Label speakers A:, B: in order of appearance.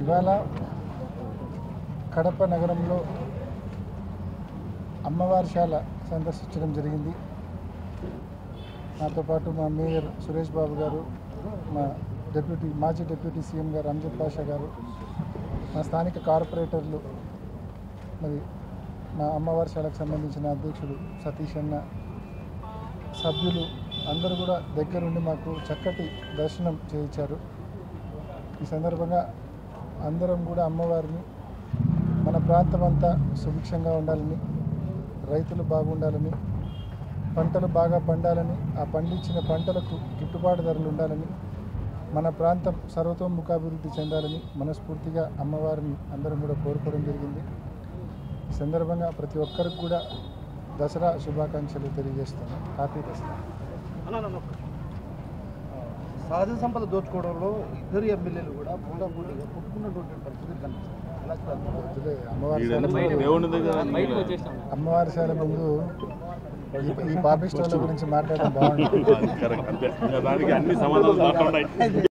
A: ఇవాళ కడప నగరంలో అమ్మవారిశాల సందర్శించడం జరిగింది. నాతో పాటు మా మేయర్ సురేష్ బాబు గారు, మా మాజీ డిప్యూటీ సీఎం గారు అంజద్ బాషా గారు, మా స్థానిక కార్పొరేటర్లు, మరి మా అమ్మవారిశాలకు సంబంధించిన అధ్యక్షుడు సతీష్ అన్న, సభ్యులు అందరూ కూడా దగ్గరుండి మాకు చక్కటి దర్శనం చేయించారు. ఈ సందర్భంగా అందరం కూడా అమ్మవారిని మన ప్రాంతం అంతా సుభిక్షంగా ఉండాలని, రైతులు బాగుండాలని, పంటలు బాగా పండాలని, ఆ పండించిన పంటలకు గిట్టుబాటు ధరలు ఉండాలని, మన ప్రాంతం సర్వతోముఖాభివృద్ధి చెందాలని మనస్ఫూర్తిగా అమ్మవారిని అందరం కూడా కోరుకోవడం జరిగింది. ఈ సందర్భంగా ప్రతి ఒక్కరికి కూడా దసరా శుభాకాంక్షలు తెలియజేస్తున్నాం. హ్యాపీ దసరా.
B: సహజ సంపద దోచుకోవడంలో ఇద్దరు ఎమ్మెల్యేలు కూడా పోటాపోటీగా కొట్టుకున్నటువంటి పరిస్థితులు కనిపిస్తాయి.
A: అమ్మవారిశాల ముందు ఈ పాపిస్టోళ్ళ గురించి మాట్లాడడం బాగుంటుంది.